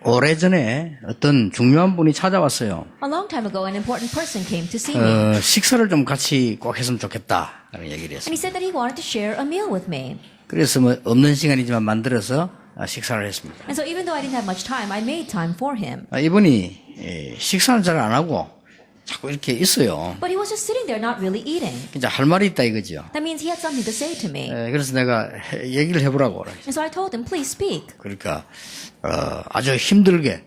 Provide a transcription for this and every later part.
오래전에 어떤 중요한 분이 찾아왔어요. A long time ago, an important person came to see me. 식사를 좀 같이 꼭 했으면 좋겠다. 라는 얘기를 And 했어요. he said that he wanted to share a meal with me. 그래서 뭐 없는 시간이지만 만들어서 식사를 했습니다. And so even though I didn't have much time, I made time for him. 이분이 식사는 잘 안 하고 자꾸 이렇게 있어요. But he was just sitting there not really eating. 이제 할 말이 있다 이거죠. That means he had something to say to me. 그래서 내가 얘기를 해보라고. And so I told him, please speak. 그러니까 아주 힘들게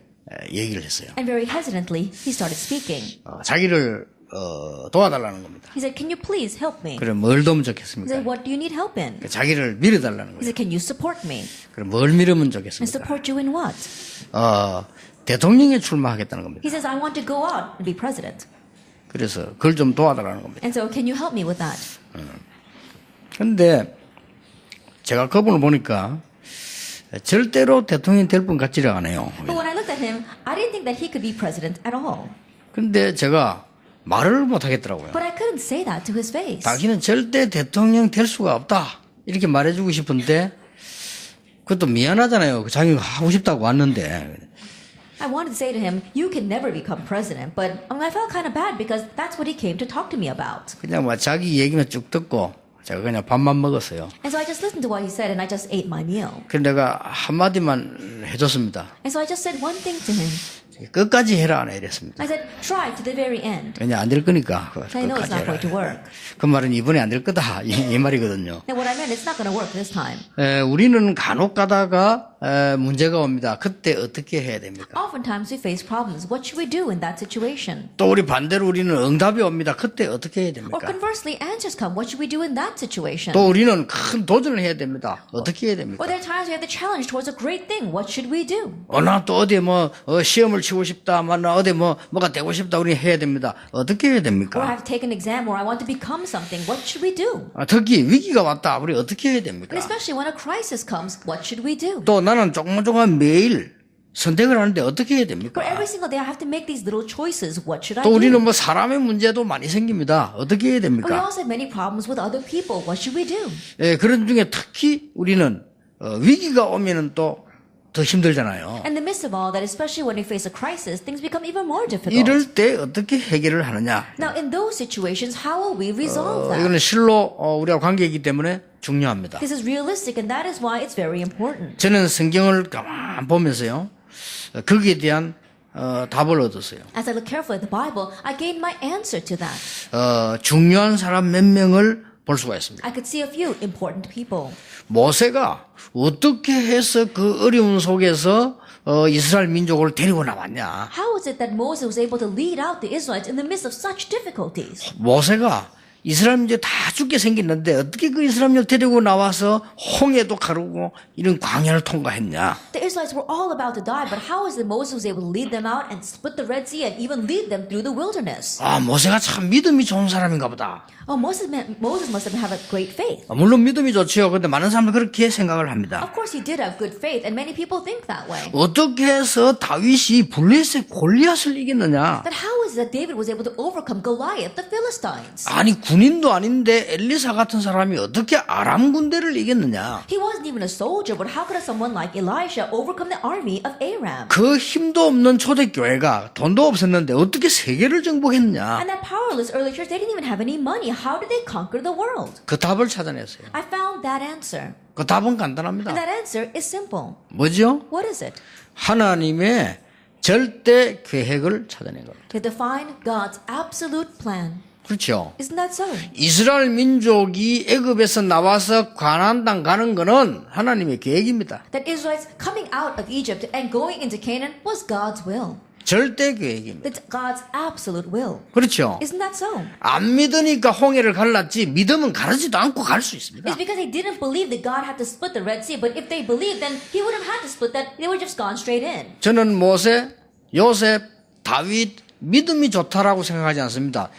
얘기를 했어요. And very hesitantly, he started speaking. 자기를 도와달라는 겁니다. He said, can you please help me? 그래 뭘 도우면 He 좋겠습니까? said, what do you need help in? 자기를 밀어달라는 He 거예요. said, can you support me? 그래 뭘 밀으면 And 좋겠습니까? support you in what? 대통령에 출마하겠다는 겁니다. He says, I want to go out and be president. 그래서 그걸 좀 도와달라는 겁니다. And so can you help me with that? 근데 제가 그분을 보니까 절대로 대통령이 될 분 같지를 않아요. But when I looked at him, I didn't think that he could be president at all. 근데 제가 말을 못 하겠더라고요. But I couldn't say that to his face. 당신은 절대 대통령 될 수가 없다. 이렇게 말해주고 싶은데 그것도 미안하잖아요. 자기가 하고 싶다고 왔는데. I wanted to say to him, you can never become president, but I felt kind of bad because that's what he came to talk to me about. 그냥 뭐 자기 얘기만 쭉 듣고 제가 그냥 밥만 먹었어요. And so I just listened to what he said and I just ate my meal. 그래서 내가 한마디만 해줬습니다. And so I just said one thing to him. 끝까지 해라 안 이랬습니다. I said, try to the very end. 왜냐 안 될 거니까 I know it's 끝까지 not going to 해라. work. 그 말은 이번에 안 될 거다 이 말이거든요. And what I meant, it's not going to work this time. 우리는 간혹 가다가 문제가 옵니다. 그때 어떻게 해야 됩니까? Oftentimes we face problems. What should we do in that situation? 또 우리 반대로 우리는 응답이 옵니다. 그때 어떻게 해야 Or 됩니까? conversely, answers come. What should we do in that situation? 또 우리는 큰 도전을 해야 됩니다. 어떻게 해야 됩니까? Or there are times we have the challenge towards a great thing. What should we do? 나 또 어디에 시험을 치고 싶다, 나 어디 뭐가 되고 싶다, 우리 해야 됩니다. 어떻게 해야 Or I 됩니까? have to take an exam, or I want to become something. What should we do? 특히 위기가 왔다, 우리 어떻게 해야 And 됩니까? especially when a crisis comes, what should we do? 또 나는 조금조금 매일 선택을 하는데 어떻게 해야 됩니까? For every single day, I have to make these little choices. What should I 또 우리는 do? 사람의 문제도 많이 생깁니다. 어떻게 해야 And we 됩니까? also have many problems with other people. What should we do? 그런 중에 특히 우리는 위기가 오면은 또 더 힘들잖아요. In the midst of all that, especially when we face a crisis, things become even more difficult. 이럴 때 어떻게 해결을 하느냐? Now, in those situations, how will we resolve that? 이거는 실로 우리와 관계이기 때문에 중요합니다. This is realistic, and that is why it's very important. 저는 성경을 가만 보면서요, 거기에 대한 답을 얻었어요. As I look carefully at the Bible, I gained my answer to that. 중요한 사람 몇 명을 볼 수가 있습니다. I could see a few important people. 모세가 어떻게 해서 그 어려운 속에서 이스라엘 민족을 데리고 나왔냐? How is it that Moses was able to lead out the Israelites in the midst of such difficulties? 모세가 이스라엘 민족 다 죽게 생겼는데 어떻게 그 이스라엘 민족 데리고 나와서 홍해도 가르고 이런 광야를 통과했냐? The Israelites were all about to die, but how is it Moses was able to lead them out and split the Red Sea and even lead them through the wilderness? 모세가 참 믿음이 좋은 사람인가 보다. Oh, Moses must have had a great faith. 물론 믿음이 좋지요. 근데 많은 사람들이 그렇게 생각을 합니다. Of course, he did have good faith, and many people think that way. 어떻게 해서 다윗이 블레셋 골리앗을 이겼느냐? But how is it that David was able to overcome Goliath, the Philistines? 아니 군인도 아닌데 엘리사 같은 사람이 어떻게 아람 군대를 이겼느냐? He wasn't even a soldier, but how could someone like Elisha overcome the army of Aram? 그 힘도 없는 초대교회가 돈도 없었는데 어떻게 세계를 정복했냐? And that powerless early church, they didn't even have any money. How did they conquer the world? 그 답을 찾아냈어요. I found that answer. 그 답은 간단합니다. And that answer is simple. 뭐죠? What is it? 하나님의 절대 계획을 찾아낸 겁니다. To define God's absolute plan. 그렇죠. Isn't that so? 이스라엘 민족이 애굽에서 나와서 가나안 땅 가는 거는 하나님의 계획입니다. That Israelites coming out of Egypt and going into Canaan was God's will. 절대 계획입니다. That's God's absolute will. 그렇죠. Isn't that so? 안 믿으니까 홍해를 갈랐지 믿으면 가르지도 않고 갈 수 있습니다. It's because they didn't believe that God had to split the Red Sea. But if they believed, then He wouldn't have had to split that. They would have just gone straight in. 저는 모세, 요셉, 다윗 믿음이 좋다라고 생각하지 않습니다.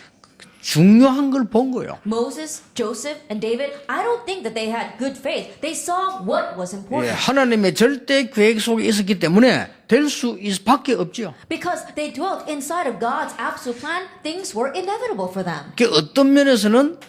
중요한 걸 본 거예요. Moses, Joseph, and David, I don't think that they had good faith. They saw what was important. 하나님의 절대 계획 속에 있었기 때문에 될 수 밖에 없죠. Because they dwelt inside of God's absolute plan, things were inevitable for them. 어떤 면에서는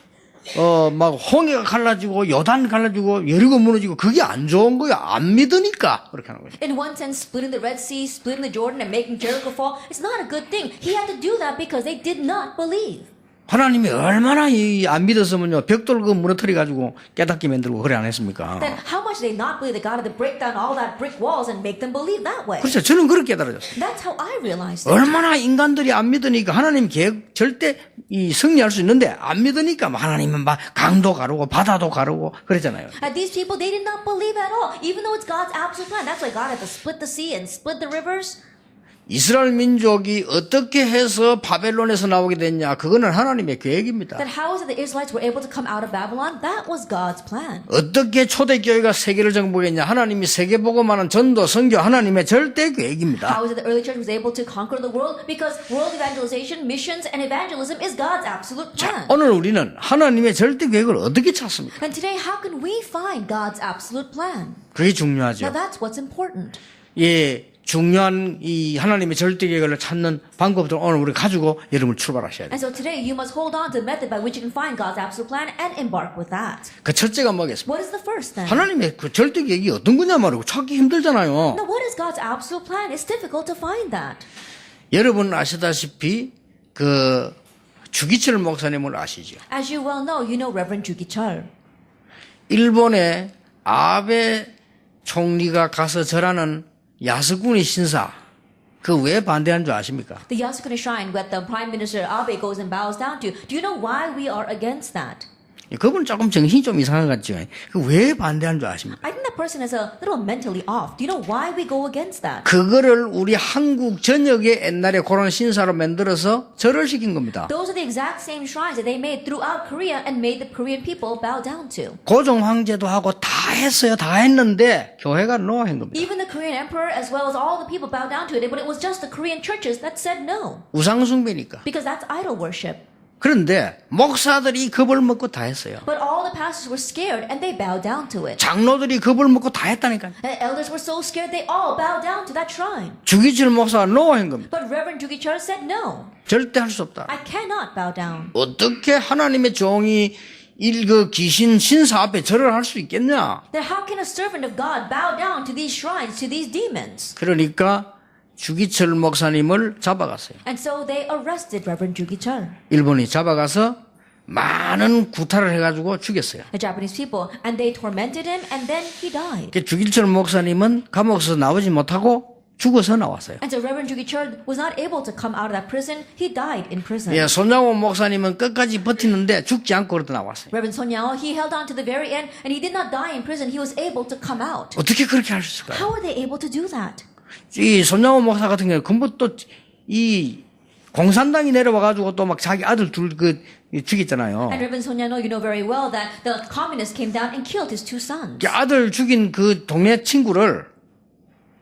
막 홍해가 갈라지고 요단 갈라지고 여리고 무너지고 그게 안 좋은 거야. 안 믿으니까 그렇게 하는 거죠. In one sense, splitting the Red Sea, splitting the Jordan, and making Jericho fall, it's not a good thing. He had to do that because they did not believe. 하나님이 얼마나 안 믿었으면요 벽돌 그 무너뜨려 가지고 깨닫게 만들고 그래 안 했습니까? Then how much did they not believe that God had to break down all that brick walls and make them believe that way? 그렇죠. 저는 그렇게 깨달아졌어요. That's how I realized it. 얼마나 인간들이 안 믿으니까 하나님 계획 절대 이 승리할 수 있는데 안 믿으니까 하나님은 막 강도 가르고 바다도 가르고 그랬잖아요. And these people, they did not believe at all, even though it's God's absolute plan. That's why God had to split the sea and split the rivers. 이스라엘 민족이 어떻게 해서 바벨론에서 나오게 됐냐? 그거는 하나님의 계획입니다. That how is it the Israelites were able to come out of Babylon? That was God's plan. 어떻게 초대교회가 세계를 정복했냐? 하나님이 세계복음하는 전도, 선교 하나님의 절대 계획입니다. How is it the early church was able to conquer the world? Because world evangelization, missions, and evangelism is God's absolute plan. 오늘 우리는 하나님의 절대 계획을 어떻게 찾습니까? And today, how can we find God's absolute plan? 그게 Now 중요하죠. that's what's important. 예, 중요한 이 하나님의 절대 계획을 찾는 방법들을 오늘 우리 가지고 여러분 출발하셔야 돼요. And so today, you must hold on to the method by which you can find God's absolute plan and embark with that. 그 첫째가 뭐겠습니까? What is the first then? 하나님의 그 절대 계획이 어떤 거냐 말이고 찾기 힘들잖아요. Now, what is God's absolute plan? It's difficult to find that. 여러분 아시다시피 그 주기철 목사님을 아시죠? As you well know, you know Reverend Jugi Chol. 일본의 아베 총리가 가서 절하는 야스쿠니 신사 그 왜 반대한 줄 아십니까? The Yasukuni Shrine that the Prime Minister Abe goes and bows down to. Do you know why we are against that? 그분 조금 정신이 좀 이상한 것 같죠. 그 왜 반대한 줄 아십니까? I think that person is a little mentally off. Do you know why we go against that? 그거를 우리 한국 전역에 옛날에 그런 신사로 만들어서 절을 시킨 겁니다. Those are the exact same shrines that they made throughout Korea and made the Korean people bow down to. 고종 황제도 하고 다 했어요. 다 했는데 교회가 노한 겁니다. Even the Korean emperor as well as all the people bowed down to it, but it was just the Korean churches that said no. 우상숭배니까. Because that's idol worship. 그런데 목사들이 겁을 먹고 다 했어요. But all the pastors were scared and they bowed down to it. 장로들이 겁을 먹고 다 했다니까요. And elders were so scared they all bowed down to that shrine. 주기철 목사가 노한 겁니다. But Reverend Jugi Chol said no. 절대 할 수 없다. I cannot bow down. 어떻게 하나님의 종이 그 귀신 신사 앞에 절을 할 수 있겠냐? Then how can a servant of God bow down to these shrines, to these demons? 그러니까 주기철 목사님을 잡아갔어요. And so they arrested Reverend Jugi Chol. 일본이 잡아가서 많은 구타를 해가지고 죽였어요. The Japanese people, and they tormented him, and then he died. 주기철 목사님은 감옥에서 나오지 못하고 죽어서 나왔어요. And so Reverend Jugi Chol was not able to come out of that prison. He died in prison. 예, 손장호 목사님은 끝까지 버티는데 죽지 않고 그러다 나왔어요. Reverend Son Yao, he held on to the very end, and he did not die in prison. He was able to come out. 어떻게 그렇게 할 수 있을까요? How are they able to do that? 이 손장호 목사 같은 경우는 근본 또 이 공산당이 내려와가지고 또 막 자기 아들 둘 그 죽였잖아요. And Reverend Son Yao, you know very well that the communists came down and killed his two sons. 그 아들 죽인 그 동네 친구를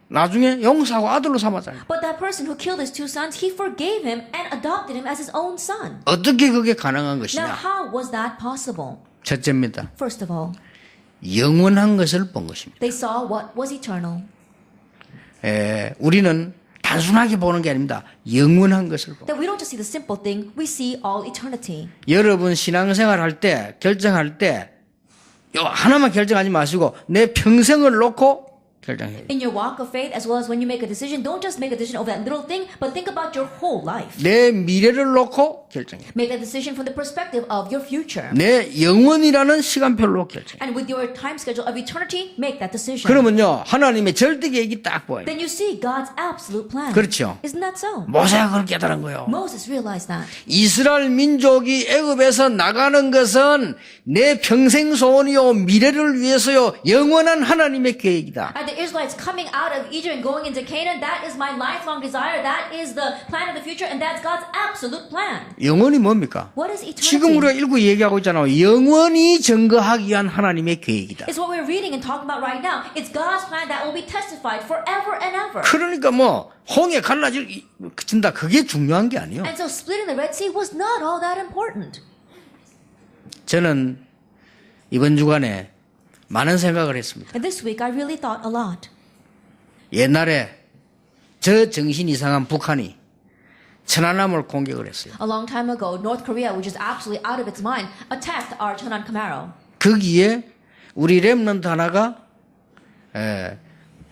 나중에 용서하고 아들로 삼았잖아요. But that person who killed his two sons, he forgave him and adopted him as his own son. 어떻게 그게 가능한 Now, 것이냐? how was that possible? 첫째입니다. First of all, 영원한 것을 본 것입니다. they saw what was eternal. 우리는 단순하게 보는 게 아닙니다. 영원한 것을 보고. That we don't just see the simple thing, we see all eternity. 여러분 신앙생활 할 때, 결정할 때, 요 하나만 결정하지 마시고, 내 평생을 놓고 결정해요. In your walk of faith, as well as when you make a decision, don't just make a decision over that little thing, but think about your whole life. 내 미래를 놓고 결정해요. Make that decision from the perspective of your future. 내 영원이라는 시간표로 결정해요. And with your time schedule of eternity, make that decision. 그러면요, 하나님의 절대 계획이 딱 보여요. Then you see God's absolute plan. 그렇죠. Isn't that so? 모세가 그렇게 깨달은 거예요. Moses realized that. 이스라엘 민족이 애굽에서 나가는 것은 내 평생 소원이요, 미래를 위해서요, 영원한 하나님의 계획이다. And the Israelites coming out of Egypt and going into Canaan, that is my lifelong desire. That is the plan of the future, and that's God's absolute plan. 영원이 뭡니까? What is eternity? 지금 우리가 읽고 얘기하고 있잖아요. 영원히 증거하기 위한 하나님의 계획이다. It's what we're reading and talking about right now. It's God's plan that will be testified forever and ever. 그러니까 뭐 홍해 갈라진다 그게 중요한 게 아니에요. And so splitting the Red Sea was not all that important. 저는 이번 주간에 많은 생각을 했습니다. And this week I really thought a lot. 옛날에 저 정신 이상한 북한이 천안함을 공격을 했어요. A long time ago, North Korea, which is absolutely out of its mind, attacked our Cheonan Camaro. 거기에 우리 렘넌트 하나가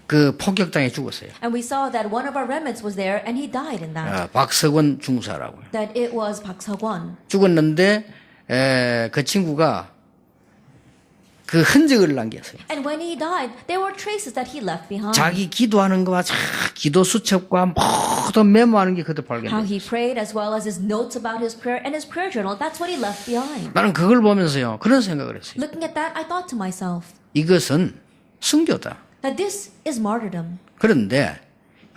그 폭격당해 죽었어요. And we saw that one of our remnants was there and he died in that. 박석원 중사라고요. That it was Park Seok-won. 죽었는데 그 친구가 그 흔적을 남겼어요. And when he died, there were traces that he left behind. 자기 기도하는 거와 기도 수첩과 모든 메모하는 게 그때 How 발견돼요. he prayed as well as his notes about his prayer and his prayer journal. That's what he left behind. 나는 그걸 보면서요. 그런 생각을 했어요. Looking at that, I thought to myself 이것은 순교다. that this is martyrdom. 그런데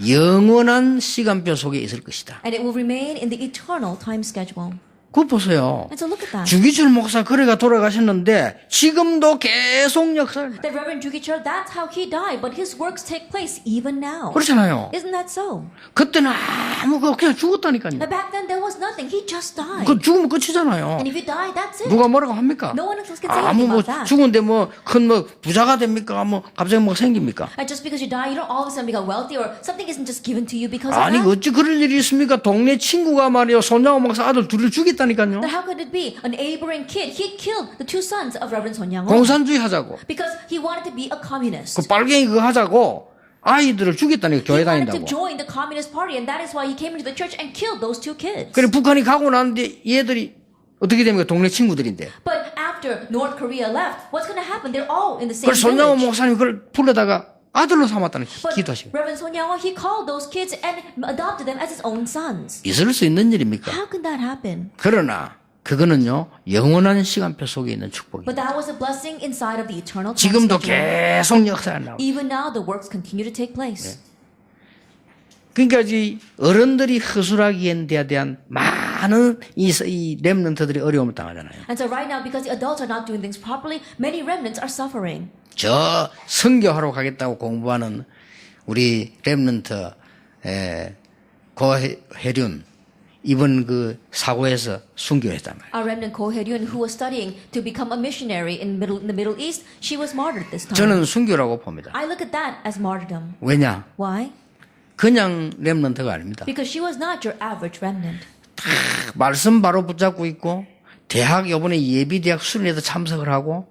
영원한 시간표 속에 있을 것이다. And it will remain in the eternal time schedule. 그거 보세요. And so look at that. 주기철 목사 그래가 돌아가셨는데 지금도 계속 역사를 That Reverend Jugi-chul, that's how he died, but his works take place even now. 그렇잖아요. Isn't that so? 그때는 아무 그냥 죽었다니까요. Now back then there was nothing. He just died. 그 죽으면 끝이잖아요. And if you die, that's it. 누가 뭐라고 합니까? No one else can say 아무 anything 뭐 about that. 죽은데 뭐 큰 뭐 부자가 됩니까? 뭐 갑자기 뭐 생깁니까? And just because you die, you don't all of a sudden become wealthy or something isn't just given to you because of 아니 that. 어찌 그럴 일이 있습니까? 동네 친구가 말이요 손양호 목사 아들 둘을 죽였다니까요. Then how could it be? A neighboring kid, he killed the two sons of Reverend Son Yang-won 공산주의 하자고. because he wanted to be a communist. 그 빨갱이 그거 하자고 아이들을 죽였다니까 교회 He wanted to 다닌다고. join the communist party, and that is why he came into the church and killed those two kids. 그래 북한이 가고 났는데 얘들이 어떻게 됩니까? 동네 친구들인데. But after North Korea left, what's going to happen? They're all in the same 그래서 손양호 village. 목사님 그걸 불러다가 아들로 삼았다는 But 기도하시고. Reverend Son Yang-won, he called those kids and adopted them as his own sons. 있을 수 있는 일입니까? How could that happen? 그러나 그거는요 영원한 시간표 속에 있는 축복이에요. But that was a blessing inside of the eternal time 지금도 schedule. 계속 역사가 나오고. Even now, the works continue to take place. 그러니까 이 어른들이 허술하기엔 대한 많은 이 렘넌트들이 어려움을 당하잖아요. And so right now, because the adults are not doing things properly, many remnants are suffering. 저 선교하러 가겠다고 공부하는 우리 렘넌트 고혜륜 이번 그 사고에서 순교했단 말이에요. Our remnant Ko Hye-ryun, who was studying to become a missionary in the Middle East, she was martyred this time. 저는 순교라고 봅니다. I look at that as martyrdom. 왜냐? Why? 그냥 렘넌트가 아닙니다. Because she was not your average remnant. 말씀 바로 붙잡고 있고 대학 이번에 예비대학 수련회도 참석을 하고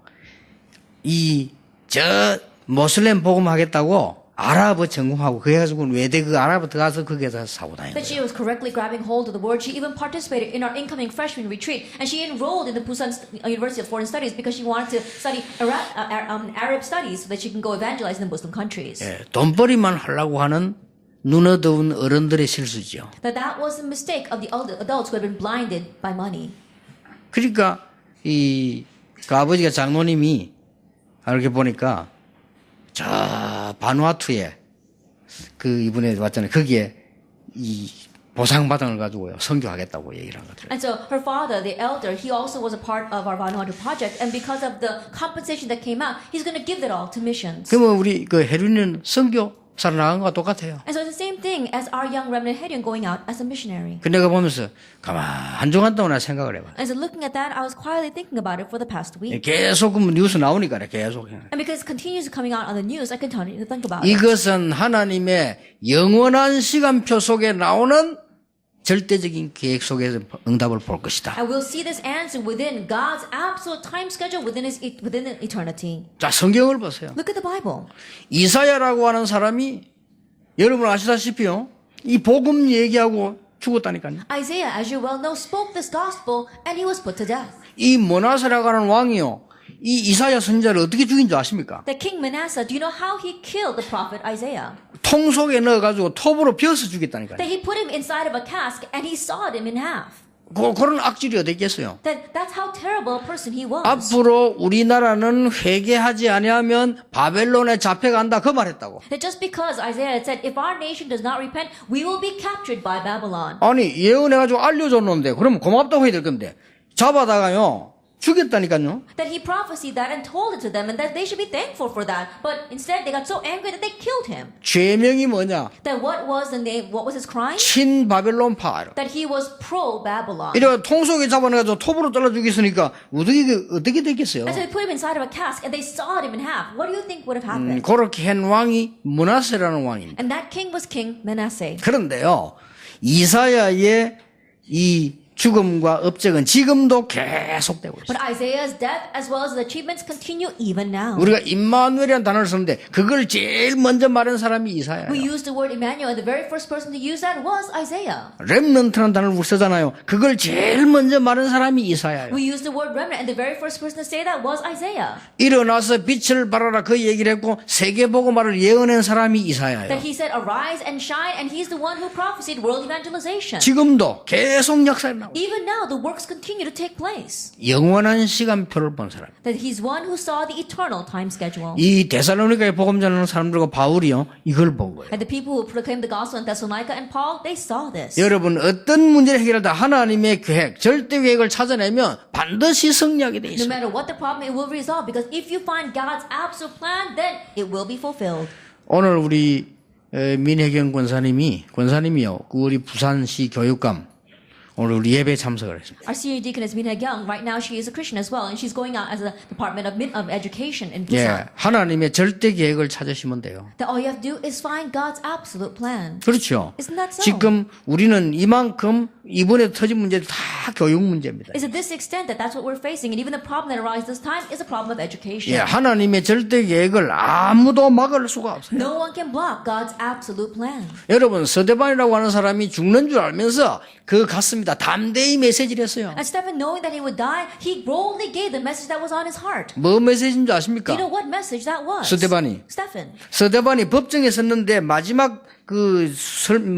저 모슬렘 복음하겠다고 아랍어 전공하고 그래가지고 외대 그 아랍어 들어가서 거기에서 사고 다니는 That she 거예요. was correctly grabbing hold of the word. She even participated in our incoming freshman retreat, and she enrolled in the Busan University of Foreign Studies because she wanted to study Arab studies so that she can go evangelize in the Muslim countries. 예, 돈벌이만 하려고 하는 눈 어두운 어른들의 실수죠. That was a mistake of the adults who had been blinded by money. 그러니까 그 아버지가 장로님이 이렇게 보니까 저 바누아투에 그 이번에 왔잖아요. 거기에 이 보상받은 걸 가지고요 선교하겠다고 얘기를 한 거죠. And so her father, the elder, he also was a part of our Vanuatu project, and because of the compensation that came out, he's going to give that all to missions. 그러면 우리 그 해륜은 선교 살아나간 거와 똑같아요. And so it's the same thing as our young remnant Hye-ryun going out as a missionary. 그 내가 보면서 가만 한중한 동안 나 생각을 해봐. And so looking at that, I was quietly thinking about it for the past week. 계속 그 뉴스 나오니까 계속. And because it continues coming out on the news, I continue to think about it. 이것은 하나님의 영원한 시간표 속에 나오는 절대적인 계획 속에서 응답을 볼 것이다. And we'll see this answer within God's absolute time schedule within eternity. 자, 성경을 보세요. Look at the Bible. 이사야라고 하는 사람이 여러분 아시다시피요. 이 복음 얘기하고 죽었다니까요. Isaiah, as you well know, spoke this gospel and he was put to death. 이 모나세라고 하는 왕이요. 이 이사야 선지자를 어떻게 죽인 줄 아십니까? The king Manasseh, do you know how he killed the prophet Isaiah? 통 속에 넣어가지고 톱으로 벼서 죽였다니까요. That he put him inside of a cask and he sawed him in half. 그런 악질이 어디 있겠어요? That's how terrible a person he was. 앞으로 우리나라는 회개하지 아니하면 바벨론에 잡혀간다 그 말했다고. That just because Isaiah had said, if our nation does not repent, we will be captured by Babylon. 아니 예언해가지고 알려줬는데 그러면 고맙다고 해야 될 건데 잡아다가요 죽였다니까요. That he prophesied that and told it to them and that they should be thankful for that. But instead they got so angry that they killed him. 죄명이 뭐냐? That what was the name, what was his crime? 친바벨론파. That he was pro-Babylon. 이래가 통 속에 잡아내가지고 톱으로 잘라 죽였으니까 어떻게 됐겠어요? And so they put him inside of a cask and they sawed him in half. What do you think would have happened? 그렇게 한 왕이 므낫세라는 왕입니다. And that king was King Manasseh. 그런데요 이사야의 이 죽음과 업적은 지금도 계속되고 있어요. But Isaiah's death as well as the achievements continue even now. 우리가 임마누엘이라는 단어를 쓰는데 그걸 제일 먼저 말한 사람이 We 이사야예요. used the word Emmanuel, and the very first person to use that was Isaiah. 렘넌트라는 단어를 우리 쓰잖아요. 그걸 제일 먼저 말한 사람이 이사야예요. We used the word remnant, and the very first person to say that was Isaiah. 일어나서 빛을 발하라 그 얘기를 했고 세계복음화를 예언한 사람이 이사야예요. That he said, arise and shine, and he's the one who prophesied world evangelization. 지금도 계속 역사에 나오고 Even now, the works continue to take place. 영원한 시간표를 본 사람. That he's one who saw the eternal time schedule. 이 데살로니가에 복음 전하는 사람들과 바울이요 이걸 본 거예요. And the people who proclaimed the gospel in Thessalonica and Paul, they saw this. 여러분 어떤 문제를 해결하다 하나님의 계획, 절대 계획을 찾아내면 반드시 승리하게 돼 No 있어요. matter what the problem, it will resolve. Because if you find God's absolute plan, then it will be fulfilled. 오늘 우리 민혜경 권사님이요 우리 부산시 교육감 오늘 우리 예배 참석을 했습니다. Our senior deacon is Minha Young. Right now, she is a Christian as well, and she's going out as a Department of Education in 예, Busan. 하나님의 절대 계획을 찾으시면 돼요. That all you have to do is find God's absolute plan. 그렇죠. Isn't that so? 지금 우리는 이만큼 이번에 터진 문제도 다 교육 문제입니다. Is to this extent that that's what we're facing, and even the problem that arises this time is a problem of education. 예, 하나님의 절대 계획을 아무도 막을 수가 없어요. No one can block God's absolute plan. 여러분 스데반이라고 하는 사람이 죽는 줄 알면서 그 갔습니다. 담대히 메시지를 했어요. And Stephen, knowing that he would die, he boldly gave the message that was on his heart. 뭐 메시지인 줄 Do 아십니까? you know what message that was? 스데반이. Stephen. 스데반이 법정에 섰는데 마지막 그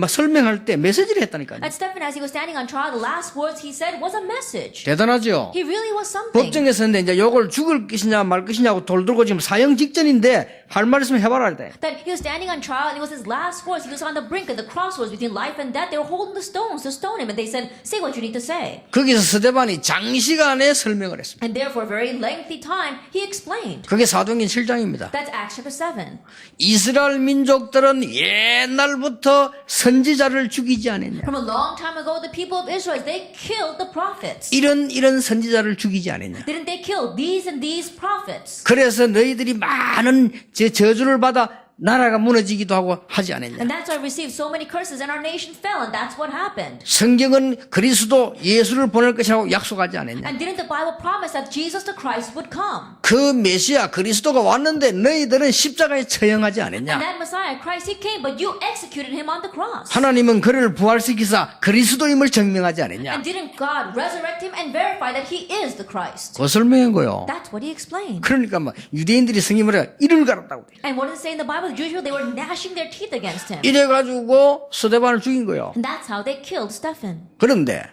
설명할 때 메시지를 했다니까요. And Stephen, as he was standing on trial, the last words he said was a message. 대단하죠? He really was something. 법정에 섰는데 이제 요걸 죽을 것이냐 말 것이냐고 돌들고 지금 사형 직전인데 할 말 있으면 해봐라. 이래. That he was standing on trial, and it was his last words. He was on the brink of the crossroads between life and death. They were holding the stones to stone him, and they said, "Say what you need to say." 거기서 스데반이 장시간에 설명을 했습니다. And there, for a very lengthy time, he explained. 그게 사도행전 7장입니다. That's Acts chapter 7. 이스라엘 민족들은 옛날부터 선지자를 죽이지 않았냐. From a long time ago, the people of Israel, they killed the prophets. 이런 선지자를 죽이지 않았냐. Didn't they kill these and these prophets? 그래서 너희들이 많은 저주를 받아 나라가 무너지기도 하고 하지 않았냐. And that's why we received so many curses and our nation fell, and that's what happened. 성경은 그리스도 예수를 보낼 것이라고 약속하지 않았냐. And didn't the Bible promise that Jesus the Christ would come? 그 메시아 그리스도가 왔는데 너희들은 십자가에 처형하지 And 않았냐. that Messiah, Christ, he came, but you executed him on the cross. 하나님은 그를 부활시키사 그리스도임을 증명하지 않았냐. And didn't God resurrect him and verify that he is the Christ? 그 설명한 거요. That's what he explained. 그러니까 막 유대인들이 성경을 이를 갈았다고. And what does it say in the Bible? The Jewish people, they were gnashing their teeth against him. 이래가지고 스데반을 죽인 거요. And that's how they killed Stephen. 그런데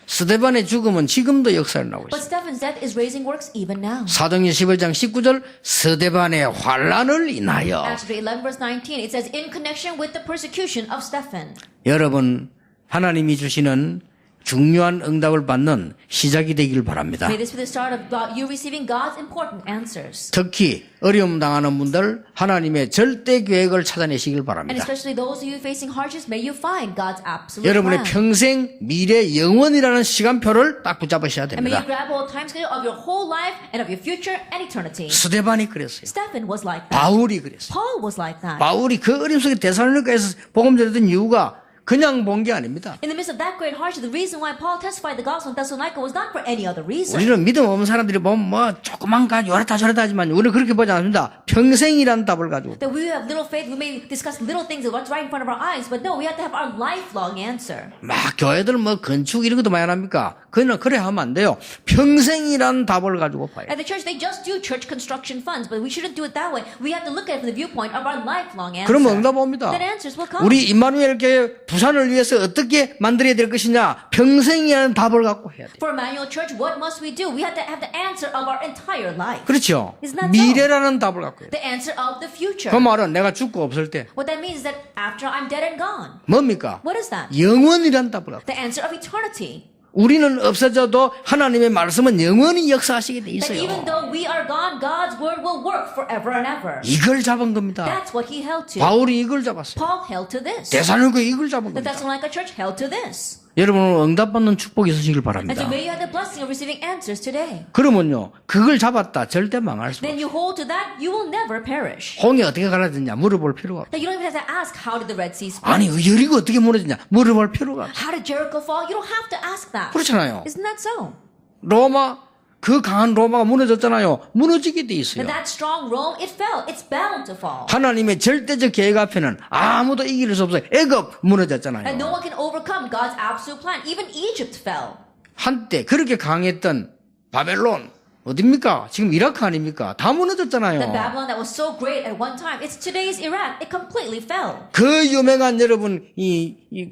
스데반의 죽음은 지금도 역사에 나오고 But 있어요. Stephen's death is raising works even now. 사도행전 15장 19절 스데반의 환란을 인하여. Acts 11 verse 19, it says, in connection with the persecution of Stephen. 여러분 하나님이 주시는 중요한 응답을 받는 시작이 되길 바랍니다. May this be the start of God, you receiving God's important answers. 특히 어려움 당하는 분들 하나님의 절대 계획을 찾아내시길 And 바랍니다. especially those of you facing hardships, may you find God's absolute 여러분의 plan. 평생 미래 영원이라는 시간표를 딱 붙잡으셔야 And may you 됩니다. grab hold time schedule of your whole life and of your future and eternity. 스데반이 그랬어요. Stephen was like that. 바울이 그랬어요. Paul was like that. 바울이 그 어림 속에 데살로니가에서 복음 전했던 이유가 그냥 본 게 아닙니다. In the midst of that great hardship, the reason why Paul testified the gospel in Thessalonica was not for any other reason. 우리는 믿음 없는 사람들이 보면 뭐 조그만 가지고 요렇다 저렇다 하지만 우리는 그렇게 보지 않습니다. 평생이라는 답을 가지고. That we have little faith, we may discuss little things of what's right in front of our eyes, but no, we have to have our lifelong answer. 막 교회들 뭐 건축 이런 것도 많이 합니까? 그는 그래 하면 안 돼요. 평생이라는 답을 가지고 봐요. At the church, they just do church construction funds, but we shouldn't do it that way. We have to look at it from the viewpoint of our lifelong answer. 그러면 응답 옵니다. Then answers will come. 우리 임마누엘 교회 부산을 위해서 어떻게 만들어야 될 것이냐? 평생이라는 답을 갖고 해야 돼요. For Emmanuel Church, what must we do? We have to have the answer of our entire life. 그렇죠. Isn't that so? 미래라는 답을 갖고 해야 돼요. The answer of the future. 그 말은 내가 죽고 없을 때 What that means is that after I'm dead and gone. 뭡니까? What is that? 영원이라는 답을 갖고. The answer of eternity. 우리는 없어져도 하나님의 말씀은 영원히 역사하시게 돼 That even 있어요. though we are gone, God's word will work forever and ever. 이걸 잡은 겁니다. That's what he held to. 바울이 이걸 잡았어요. Paul held to this. 데살로니가 이걸 잡은 The 겁니다. Thessalonica church held to this. 여러분은 응답받는 축복이 있으시길 And so 바랍니다. may you have the blessing of receiving answers today. 그러면요, 그걸 잡았다 절대 망할 수 Then 없어요. you hold to that, you will never perish. 홍해 어떻게 갈라졌냐 물어볼 필요가 없어요. That you don't even have to ask how did the Red Sea split? 아니 여리고 어떻게 무너졌냐 물어볼 필요가 없어요. How did Jericho fall? You don't have to ask that. 그렇잖아요. Isn't that so? 로마 그 강한 로마가 무너졌잖아요. 무너지게 돼 있어요. That strong Rome, it fell. It's bound to fall. 하나님의 절대적 계획 앞에는 아무도 이길 수 없어요. 애굽 And 무너졌잖아요. no one can overcome God's absolute plan. Even Egypt fell. 한때 그렇게 강했던 바벨론 어딥니까? 지금 이라크 아닙니까? 다 The 무너졌잖아요. Babylon that was so great at one time, it's today's Iraq. It completely fell. 그 유명한 여러분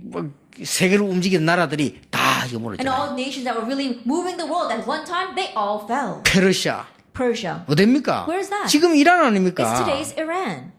뭐 세계를 움직이는 나라들이 다 이거 And 무너졌잖아요. all nations that were really moving the world at one time, they all fell. 페르시아 Persia. 어딥니까? Where's that? 지금 이란 It's 아닙니까? today's Iran.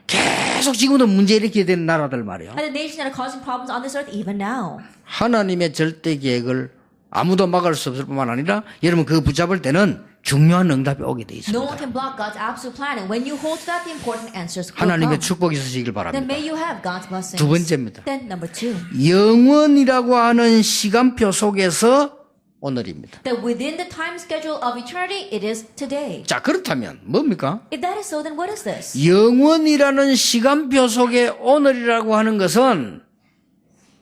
계속 지금도 문제 일으키게 되는 나라들 말이에요. And the nations that are causing problems on this earth even now. 하나님의 절대 계획을 아무도 막을 수 없을 뿐만 아니라 여러분 그거 붙잡을 때는 중요한 응답이 오게 돼 No 있습니다. one can block God's absolute plan. And when you hold to that, the important answers will 하나님의 come. 축복이 있으시길 Then 바랍니다. may you have God's blessings. 두 번째입니다. Then number 2. 영원이라고 하는 시간표 속에서 오늘입니다. That within the time schedule of eternity, it is today. 자 그렇다면 뭡니까? If that is so, then what is this? 영원이라는 시간표 속에 오늘이라고 하는 것은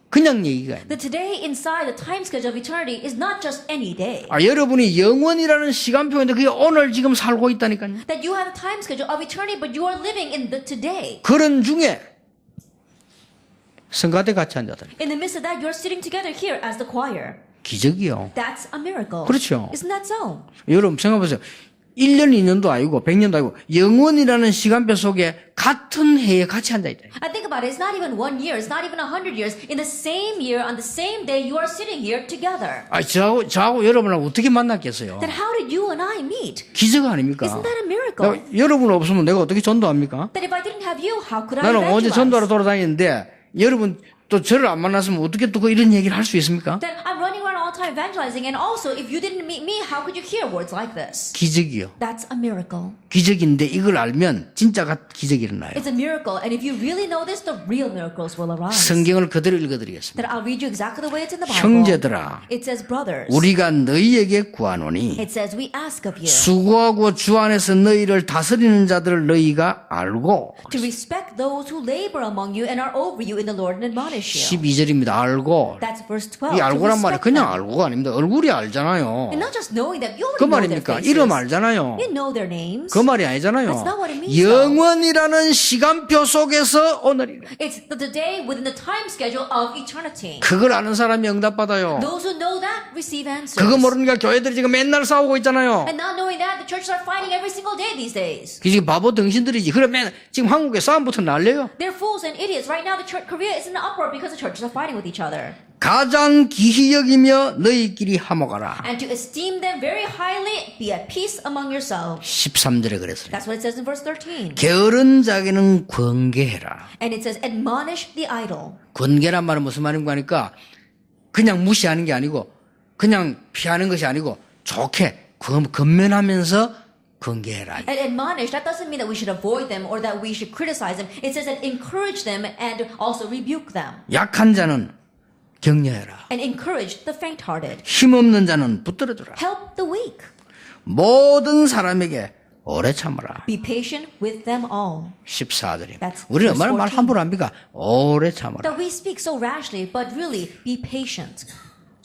그냥 얘기가 아니에요. The today inside the time schedule of eternity is not just any day. 여러분이 영원이라는 시간표인데 그게 오늘 지금 살고 있다니까요. That you have a time schedule of eternity, but you are living in the today. 그런 중에 성가대 같이 한 자들 In the midst of that, you're sitting together here as the choir. 기적이요. That's a miracle. 그렇죠. Isn't that so? 여러분 생각해보세요. 1년, 2년도 아니고 100년도 아니고 영원이라는 시간표 속에 같은 해에 같이 앉아있다. I think about it. It's not even 1 year. It's not even 100 years. In the same year, on the same day, you are sitting here together. 저하고 여러분을 어떻게 만났겠어요? Then how did you and I meet? 기적 아닙니까? Isn't that a miracle? 여러분 없으면 내가 어떻게 전도합니까? That if I didn't have you, how could I 나는 어제 evangelize? 전도하러 돌아다니는데 여러분 또 저를 안 만났으면 어떻게 또 이런 얘기를 할 수 있습니까? Then I'm running around all the time evangelizing, and also if you didn't meet me, how could you hear words like this? 기적이요. That's a miracle. 기적인데 이걸 알면 진짜가 기적이 일어나요. It's a miracle, and if you really know this, the real miracles will arise. 성경을 그대로 읽어드리겠습니다. That I'll read you exactly the way it's in the Bible. 형제들아, It says, brothers. 우리가 너희에게 구하노니 It says, we ask of you 수고하고 주 안에서 너희를 다스리는 자들을 너희가 알고 to respect those who labor among you and are over you in the Lord and admonish you. 12절입니다. 알고. That's verse 12. 이 To 알고란 말이 respect 그냥 them. 알고가 아닙니다. 얼굴이 알잖아요. And not just knowing that, you 그 already know their 말입니까? faces. 이름 알잖아요. You know their names. 그 말이 아니잖아요. That's not what it means, 영원이라는 시간표 속에서 오늘이래. It's the day within the time schedule of eternity. 그걸 아는 사람이 응답받아요. Those who know that receive answers. 그거 모르니까 교회들이 지금 맨날 싸우고 있잖아요. And not knowing that, the churches are fighting every single day these days. 그 지금 바보 등신들이지. 그러면 지금 한국에 싸움부터 날려요. They're fools and idiots. Right now, Korea is in an uproar because the churches are fighting with each other. 가장 기히 여기며 너희끼리 화목하라. And to esteem them very highly, be at peace among yourselves. 13절에 그랬어요. That's what it says in verse 13. 게으른 자에게는 권계해라. And it says, admonish the idle. 권계란 말은 무슨 말인가 하니까 그냥 무시하는 게 아니고 그냥 피하는 것이 아니고 좋게 건면하면서 권계해라. And admonish, that doesn't mean that we should avoid them or that we should criticize them. It says that encourage them and also rebuke them. 약한 자는 격려해라. And encourage the faint-hearted. 힘없는 자는 붙들어주라. Help the weak. 모든 사람에게 오래 참으라. Be patient with them all. 14절입니다. That's 우리는 verse 얼마나 말 14. 함부로 합니까? 오래 참으라. That we speak so rashly, but really be patient.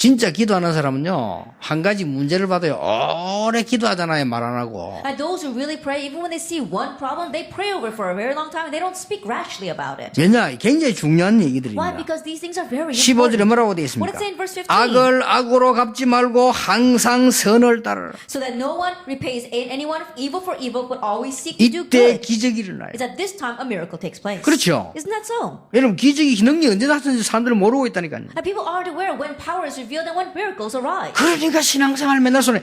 진짜 기도하는 사람은요, 한 가지 문제를 받아요. 오래 기도하잖아요, 말 안 하고. And those who really pray, even when they see one problem, they pray over it for a very long time and they don't speak rashly about it. 왜냐? 굉장히 중요한 Why? 얘기들입니다. Because these things are very 15절에 important. 뭐라고 되어 What 있습니까? does it say in verse 15? 악을 악으로 갚지 말고 항상 선을 따르라. So that no one repays anyone evil for evil, but always seek to do 이때 good. 기적이 일어나요. Is at this time a miracle takes place. 그렇죠. Isn't that so? 여러분, 기적이 능력이 언제 나타나는지 사람들은 모르고 있다니까요. And people aren't aware when power is revealed and when miracles arise. 그러니까 신앙생활 맨날 손에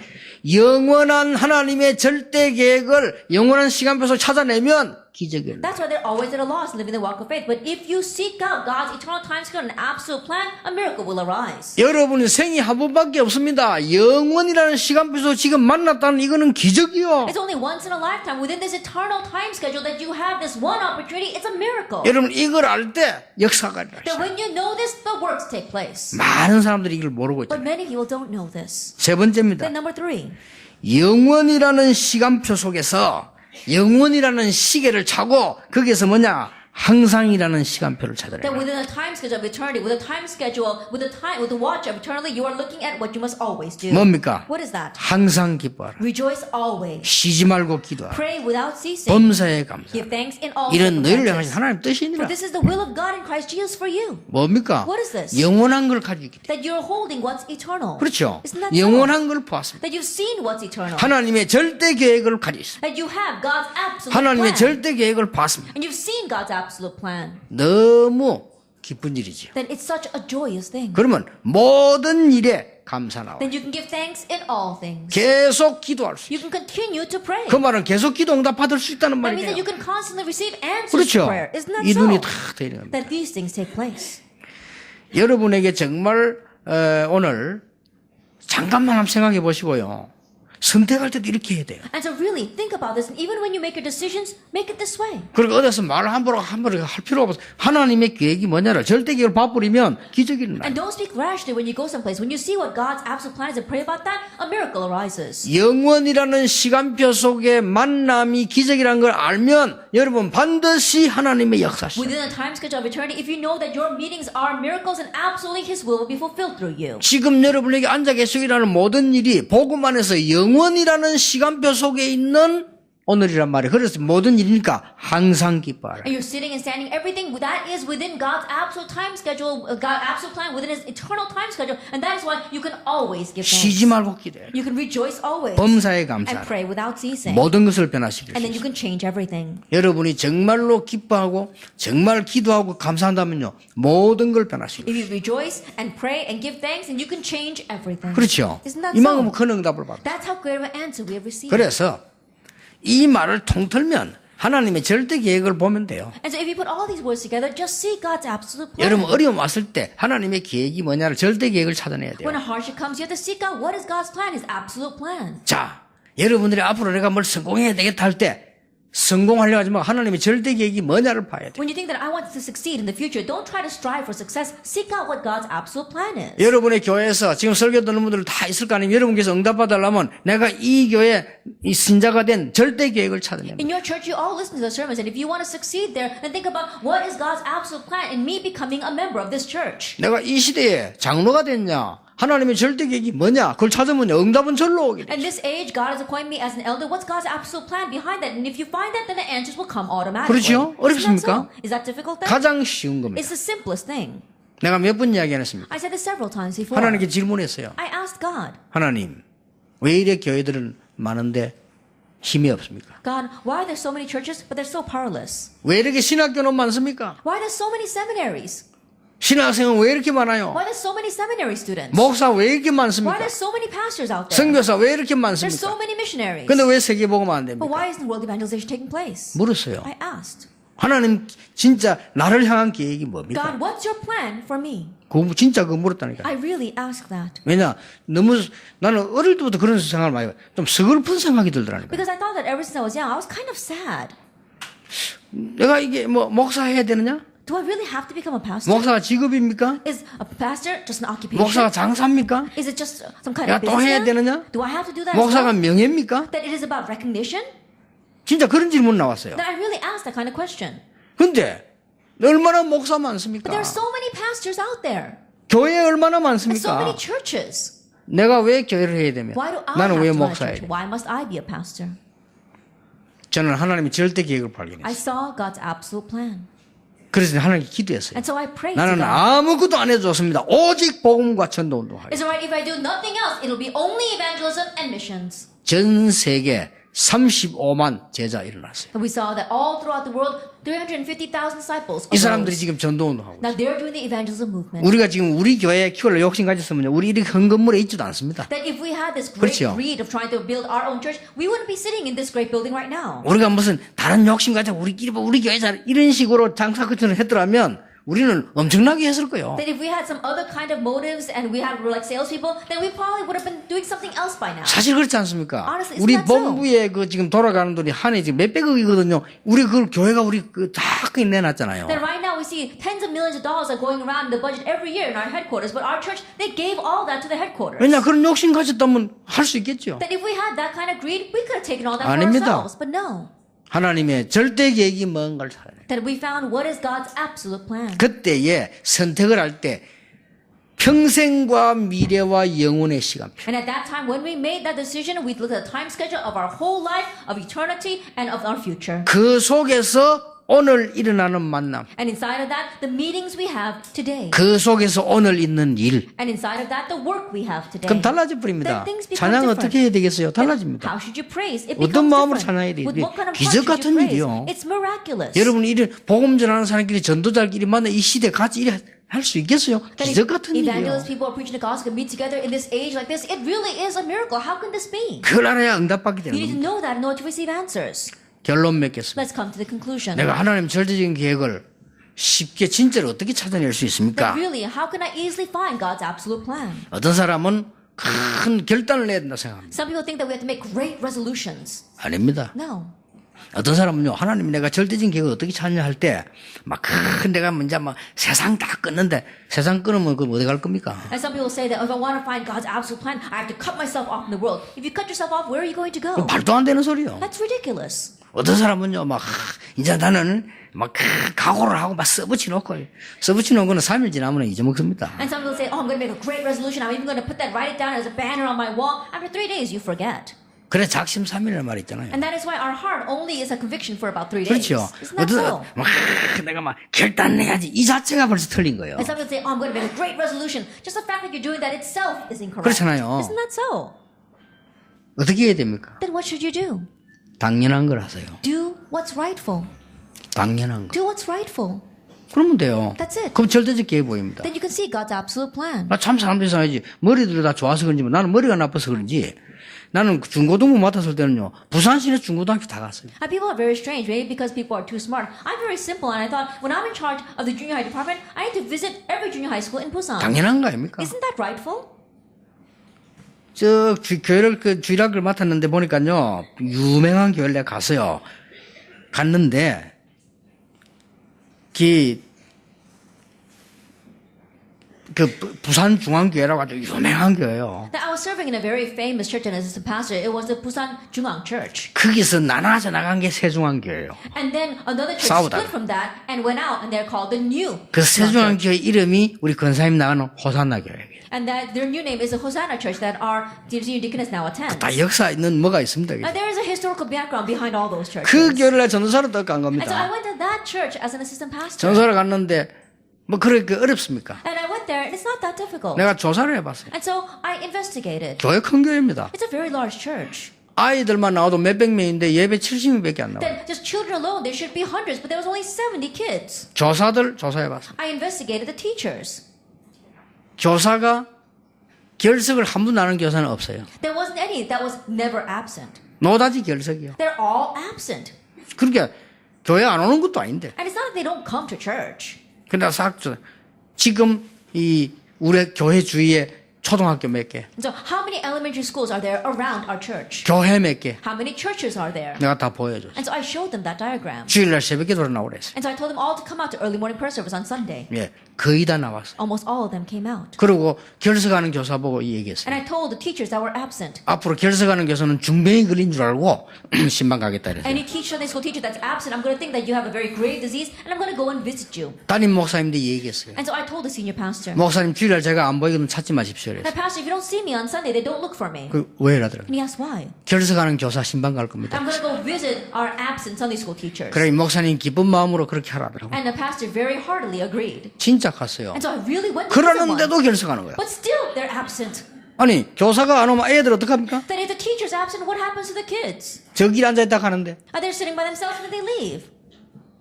영원한 하나님의 절대 계획을 영원한 시간표에서 찾아내면 기적이 일어나. That's why they're always at a loss living the walk of faith. But if you seek out God's eternal time scale and absolute plan, a miracle will arise. 여러분의 생이 한 번밖에 없습니다. 영원이라는 시간표에서 지금 만났다는 이거는 기적이요. It's only once in a lifetime. Within this eternal time schedule that you have this one opportunity, it's a miracle. 여러분 이걸 알 때 역사가 일어나요. That when you know this, the works take place. 많은 사람들이 이걸 모르고 But 있잖아요. many people don't know this. 세 번째입니다. Then number 3. 영원이라는 시간표 속에서 영원이라는 시계를 차고 거기에서 뭐냐? 항상이라는 시간표를 찾아내라. That within the time schedule of eternity, with the time schedule, with the watch of eternity, you are looking at what you must always do. 뭡니까? What is that? 항상 기뻐하라. Rejoice always. 쉬지 말고 기도하라. Pray without ceasing. 범사에 감사하라. Give thanks in all 이런 너희를 향하신 circumstances. 하나님 뜻이니라. For this is the will of God in Christ Jesus for you. 뭡니까? What is this? 영원한 걸 가지고 있기 때문에. That you're holding what's eternal. 그렇죠. Isn't that so? 영원한 걸 보았습니다. That you've seen what's eternal. 하나님의 절대 계획을 가지고 있습니다. That you have God's absolute 하나님의 plan. 절대 계획을 봤습니다. And you've seen God's absolute plan. 너무 기쁜 일이죠. Then it's such a joyous thing. 그러면 모든 일에 감사 나와. Then you can give thanks in all things. 계속 기도할 수 있어요. You can continue to pray. 그 말은 계속 기도 응답 받을 수 있다는 That means that 말이에요. you can constantly receive answers 그렇죠. to prayer. Isn't that 이 so? 눈이 다 되는 겁니다. That these things take place. 여러분에게 정말 오늘 잠깐만 한번 생각해 보시고요. 선택할 때도 이렇게 해야 돼요. And so really think about this. And even when you make your decisions, make it this way. 그리고 어디서 말을 함부로 할 필요가 없어. 하나님의 계획이 뭐냐를 절대 계획을 봐버리면 기적이 일어나요. And don't speak rashly when you go someplace. When you see what God's absolute plan is and pray about that, a miracle arises. 영원이라는 시간표 속에 만남이 기적이라는 걸 알면 여러분 반드시 하나님의 역사시죠. Within the time schedule of eternity, if you know that your meetings are miracles and absolutely His will be fulfilled through you. 지금 여러분에게 앉아 계시기라는 모든 일이 복음 안에서 영원이라는 시간표 속에 있는 오늘이란 말이에요. 그래서 모든 일이니까 항상 기뻐하라. And you're sitting and standing, everything that is within God's absolute time schedule, God's absolute plan within His eternal time schedule, and that is why you can always give 쉬지 thanks. 말고 기도해. You can rejoice always 범사에 and 감사하라. pray without ceasing. 모든 것을 변화시킬 수 And then you 있어요. can change everything. 여러분이 정말로 기뻐하고 정말 기도하고 감사한다면요. 모든 걸 변화시킬 수 If you rejoice and pray and give thanks, then you can change everything. 그렇죠. Isn't that 이만큼 so? 큰 응답을 받아. That's how great of an answer we have received. 그래서 이 말을 통틀면 하나님의 절대 계획을 보면 돼요. And so if you put all these words together, just see God's absolute plan. 여러분 어려움 왔을 때 하나님의 계획이 뭐냐를 절대 계획을 찾아내야 돼요. When a hardship comes, you have to seek out what is God's plan, His absolute plan. 자, 여러분들이 앞으로 내가 뭘 성공해야 되겠다 할 때 성공하려고 하지 마. 하나님의 절대 계획이 뭐냐를 봐야 돼요. When you think that I want to succeed in the future, don't try to strive for success. Seek out what God's absolute plan is. 여러분의 교회에서 지금 설교 듣는 분들 다 있을 거 아니에요. 여러분께서 응답받으려면 내가 이 교회 이 신자가 된 절대 계획을 찾아내야 돼요. In your church, you all listen to the sermons, and if you want to succeed there, then think about what is God's absolute plan in me becoming a member of this church. 내가 이 시대에 장로가 됐냐? 하나님의 절대 계획이 뭐냐? 그걸 찾으면 응답은 절로 오게 돼. In this age, God has appointed me as an elder. What's God's absolute plan behind that? And if you find that, then the answers will come automatically. 그렇죠? 어렵습니까? Isn't that so? Is that difficult then? 가장 쉬운 겁니다. It's the simplest thing. 내가 몇 번 이야기 안 했습니까? I said this several times before. 하나님께 질문했어요. I asked God, 하나님, 왜 이래 교회들은 많은데 힘이 없습니까? God, why are there so many churches, but they're so powerless? 왜 이렇게 신학교는 많습니까? Why are there so many seminaries? 신학생은 왜 이렇게 많아요? Why are there so many seminary students? 목사 왜 이렇게 Why are 많습니까? there so many pastors out there? 선교사 왜 이렇게 There's so 많습니까? many missionaries. 근데 왜 세계복음 안 But 됩니까? why isn't world evangelization taking place? 물었어요. I asked, 하나님 진짜 나를 향한 계획이 뭡니까? God, what's your plan for me? 진짜 그거 물었다니까. I really asked that. 왜냐? 너무 나는 어릴 때부터 그런 생각을 많이 해요. 좀 서글픈 생각이 들더라니까. Because I thought that ever since I was young, I was kind of sad. 내가 이게 뭐 목사 해야 되느냐? Do I really have to become a pastor? 목사가 직업입니까? Is a pastor just an occupation? 목사가 장사입니까? Is it just some kind 내가 of 또 해야 business? 되느냐? Do I have to do that? 목사가 as well? 명예입니까? That it is about recognition? 진짜 그런 질문 나왔어요. That I really asked that kind of question. 근데 얼마나 목사 But 많습니까? there are so many pastors out there. 교회 얼마나 And so 많습니까? many churches. 내가 왜 교회를 해야 되면 Why do I 나는 have 왜 to run a 목사야 돼? church? Why must I be a pastor? 저는 하나님의 절대 계획을 I 발견했어요. saw God's absolute plan. 그래서 하나님께 기도했어요. And so I prayed to 나는 God. 아무것도 안 해도 좋습니다. 오직 복음과 전도 운동하겠습니다. Is it right if I do nothing else? It'll be only evangelism and missions. 전 세계 35만 제자 일어났어요. And we saw that all throughout the world, 350,000 disciples 이 사람들이 arose. 지금 전도운동하고 Now they're doing the evangelism movement. 우리가 지금 우리 교회에 키울래 욕심 가졌으면요, 우리 이렇게 큰 건물에 있지도 않습니다. That if we had this great 그렇죠. greed of trying to build our own church, we wouldn't be sitting in this great building right now. 우리가 무슨 다른 욕심 가지고 우리끼리 우리 교회 잘 이런 식으로 장사 끝을 했더라면 우리는 엄청나게 했을 거예요. That if we had some other kind of motives and we had like salespeople, then we probably would have been doing something else by now. 사실 그렇지 않습니까? Honestly, isn't 우리 that so? 본부에 그 지금 돌아가는 돈이 한 해 지금 몇백억이거든요. 우리 그 교회가 우리 다 내놨잖아요. Then right now we see tens of millions of dollars are going around in the budget every year in our headquarters, but our church, they gave all that to the headquarters. 왜냐 그런 욕심 가졌다면 할 수 있겠죠. That if we had that kind of greed, we could have taken all that 아닙니다. for ourselves. But no. 하나님의 절대 계획이 뭔가를 살아야 돼요. That we found what is God's absolute plan. 그때에 선택을 할 때 평생과 미래와 영혼의 시간표. And at that time, when we made that decision, we looked at the time schedule of our whole life, of eternity, and of our future. 그 속에서 오늘 일어나는 만남. And inside of that, the meetings we have today. 그 속에서 오늘 있는 일. And inside of that, the work we have today. 그럼 달라져 버립니다. Then things become 찬양 different. 어떻게 해야 되겠어요? 달라집니다. How should you praise? It 어떤 becomes 마음으로 different. 찬양해야 돼요? With what kind of 기적 heart should 같은 you praise? 일이요. It's miraculous. 여러분 이런 복음 전하는 사람끼리 전도자끼리 만나 이 시대 같이 일해 할 수 있겠어요? That 기적 같은 일이에요. evangelists, people are preaching the gospel, meet together in this age like this. It really is a miracle. How can this be? 그걸 알아야 응답받게 되는 You need to 겁니다. know that in order to receive answers. 결론 맺겠습니다. Let's come to the conclusion. 내가 하나님 절대적인 계획을 쉽게 진짜로 어떻게 찾아낼 수 But 있습니까? really, how can I easily find God's absolute plan? 어떤 사람은 큰 결단을 내야 된다 생각합니다. Some people think that we have to make great resolutions. 아닙니다. No. 어떤 사람은요, 하나님 내가 절대적인 계획을 어떻게 찾냐 할 때, 막 큰 내가 먼저 막 세상 다 끊는데, 세상 끊으면 그럼 어디 갈 겁니까? And some people say that if I want to find God's absolute plan, I have to cut myself off from the world. If you cut yourself off, where are you going to go? 말도 안 되는 소리요. That's ridiculous. 어떤 사람은요, 막, 이제 나는 막 각오를 하고 막 써붙이 놓고, 써붙이 놓은 거는 3일 지나면 잊어먹습니다. And some people say, oh, I'm going to make a great resolution. I'm even going to put that, write it down as a banner on my wall. After 3 days, you forget. 그래, 작심삼일이라는 말이 있잖아요. And that is why our heart only is a conviction for about 3 days. 그렇죠. Isn't that so? 막, 내가 막 결단해야지. 이 자체가 벌써 틀린 거예요. And some people say, oh, I'm going to make a great resolution. Just the fact that you're doing that itself is incorrect. 그렇잖아요. Isn't that so? 어떻게 해야 됩니까? Then what should you do? 당연한 걸 하세요. Do what's rightful. 당연한 거. Do what's rightful. 그러면 돼요. That's it. 그럼 절대적 계획 보입니다. Then you can see God's absolute plan. 나 참 사람들이 생각하지. 머리들이 다 좋아서 그런지, 나는 머리가 나빠서 그런지. 나는 중고등부 맡았을 때는요, 부산시내 중고등학교 다 갔어요. And people are very strange, maybe because people are too smart. I'm very simple, and I thought when I'm in charge of the junior high department, I need to visit every junior high school in Busan. 당연한 거 아닙니까? Isn't that rightful? 교회를, 주일학교를 맡았는데 보니까요, 유명한 교회를 내가 갔어요. 갔는데, 부산 중앙교회라고 아주 유명한 교회예요. That I was serving in a very famous church and as a pastor. It was the Busan Jungang Church. 거기서 나눠져 나간 게 세중앙교회예요. And then another church 싸우다가. split from that and went out, and they're called the New 그 Jungang Church. 세중앙교회 이름이 우리 권사님 나가는 호산나 교회예요. And that their new name is the Hosanna Church that our senior deaconess now attends. 다 역사 있는 뭐가 있습니다. There is a historical background behind all those churches. 그 교회를 전도사로 간 And so I 겁니다. went to that church as an assistant pastor. 전도사로 갔는데 뭐 그렇게 어렵습니까? And I went there, and it's not that difficult. 내가 조사를 해봤어요. And so I investigated. 교회 큰 교회입니다. It's a very large church. 아이들만 나와도 몇백 명인데 예배 70명밖에 안 나와요. Then just children alone, there should be hundreds, but there was only 70 kids. 조사들 조사해봤어요. I investigated the teachers. 교사가 결석을 한 분 나는 교사는 없어요. There wasn't any that was never absent. 노다지 결석이요. They're all absent. 그러니까 교회 안 오는 것도 아닌데. And it's not that they don't come to church. 근데 지금 이 우리 교회 주위에 초등학교 몇 개, And so how many elementary schools are there around our church? 교회 몇 개, How many churches are there? 내가 다 보여줬어요. And so I showed them that diagram. 주일날 새벽에 돌아 나오라 했어요. And so I told them all to come out to early morning prayer service on Sunday. 예, 거의 다 나왔어요. Almost all of them came out. 그리고 결석하는 교사 보고 이 얘기했어요. And I told the teachers that were absent. 앞으로 결석하는 교사는 중병이 걸린 줄 알고 신방 가겠다 이랬어요. Any Sunday school teacher that's absent, I'm going to think that you have a very grave disease, and I'm going to go and visit you. 담임 목사님도 얘기했어요. And so I told the senior pastor, 목사님 주일날 제가 안 보이거든 찾지 마십시오. that 그랬어요. pastor, if you don't see me on Sunday, they don't look for me. 왜 이러더라고요. And he asked why. 결석하는 교사 신방 갈 겁니다. I'm going to go visit our absent Sunday school teachers. 그래 목사님 기쁜 마음으로 그렇게 하라더라고요. And the pastor very heartily agreed. 진짜 갔어요. And so I really went to visit one. 그러는데도 결석하는 거야. But still, they're absent. 아니 교사가 안 오면 애들 어떡합니까? Then if the teacher's absent, what happens to the kids? 저길 앉아있다 가는데 Are they sitting by themselves when they leave?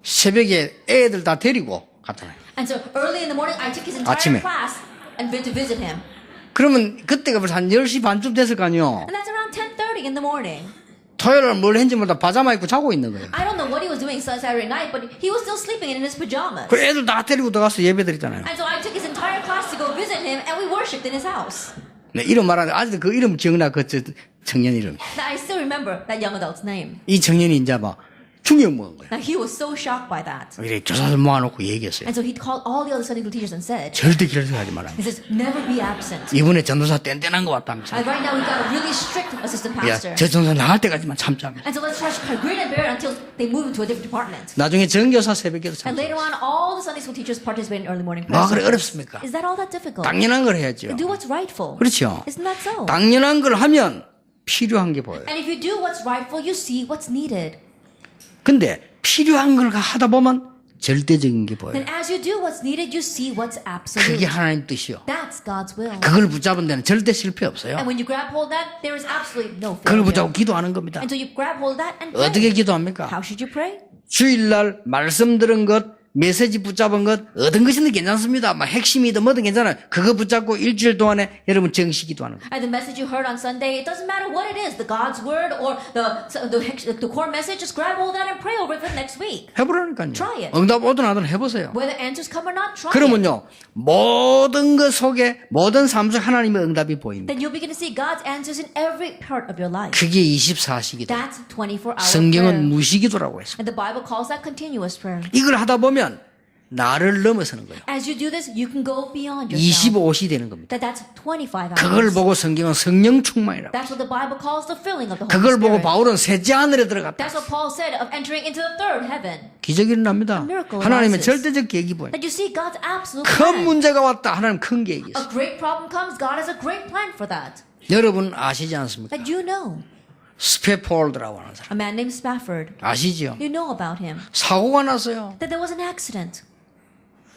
새벽에 애들 다 데리고 갔잖아요. And so early in the morning, I took his entire 아침에. class and went to visit him. 그러면 그때가 벌써 한 10시 반쯤 됐을 거 아니에요. And that's around 10:30 in the morning. 토요일날 뭘 했는지 몰라 파자마 입고 자고 있는 거예요. I don't know what he was doing Saturday night, but he was still sleeping in his pajamas. 그 애들 다 데리고 들어가서 예배 드리잖아요. And so I took his entire class to go visit him, and we worshipped in his house. 네, 이름 말하는데 아직도 그 이름 기억나. 그 청년 이름. Now I still remember that young adult's name. 이 청년이 이제 막 충격 먹은 거예요. Now he was so shocked by that. 이렇게 교사들 모아놓고 얘기했어요. And so he called all the other Sunday school teachers and said, 절대 기절하지 마라. he says, never be absent. 이번에 전도사 뗀뗀한 거 왔다면서. And right now we've got a really strict assistant 야, pastor. 저 전도사 나갈 때까지만 참자. And so let's try to grin and bear it until they move into a different department. 나중에 전교사 새벽에도 And 참자. later on, all the Sunday school teachers participate in early morning 뭐 prayer. 그래 어렵습니까? Is that all that difficult? 당연한 걸 해야죠. Do what's rightful. 그렇죠. Isn't that so? 당연한 걸 하면 필요한 게 보여요. And if you do what's rightful, you see what's needed. 근데 필요한 걸 하다 보면 절대적인 게 보여요. Then as you do what's needed, you see what's absolute. 그게 하나님 뜻이요. That's God's will. 그걸 붙잡은 데는 절대 실패 없어요. And when you grab hold of that, there is absolutely no 그걸 failure. 붙잡고 기도하는 겁니다. And so you grab hold of that and pray. 어떻게 기도합니까? How should you pray? 주일날 말씀 들은 것, 메시지 붙잡은 것, 얻은 것이든 괜찮습니다. 막 핵심이든 뭐든 괜찮아요. 그거 붙잡고 일주일 동안에 여러분 정시 기도하는 거예요. And the message you heard on Sunday, it doesn't matter what it is, the God's word or the core message, just grab hold of that and pray over it for the next week. 해보라니까요. Try it. 응답 오든 안 오든 해보세요. Whether answers come or not, try it. 그러면요, 모든 것 속에, 모든 삶 속 하나님의 응답이 보입니다. Then you'll begin to see God's answers in every part of your life. 그게 24시기도. That's 24-hour 성경은 prayer. 무시기도라고 했어요. And the Bible calls that continuous prayer. 이걸 하다 보면 나를 넘어서는 거예요. As you do this, you can go beyond yourself. 25시 되는 겁니다. That's 25 그걸 hours. 보고 성경은 성령 충만이라고. That's what the Bible calls the filling of the Holy 그걸 보고 Spirit. 바울은 셋째 하늘에 들어갔다. That's what Paul said of entering into the third heaven. 기적이 일어납니다. miracle 하나님의 arises. 절대적 계획이 보여요. That you see God's absolute 큰 plan. 문제가 왔다. 하나님 큰 계획이 A 있어요. great problem comes, God has a great plan for that. 여러분 아시지 않습니까? That you know. 스페폴드라고 하는 사람. A man named Spafford. 아시죠? You know about him. 사고가 났어요. That there was an accident.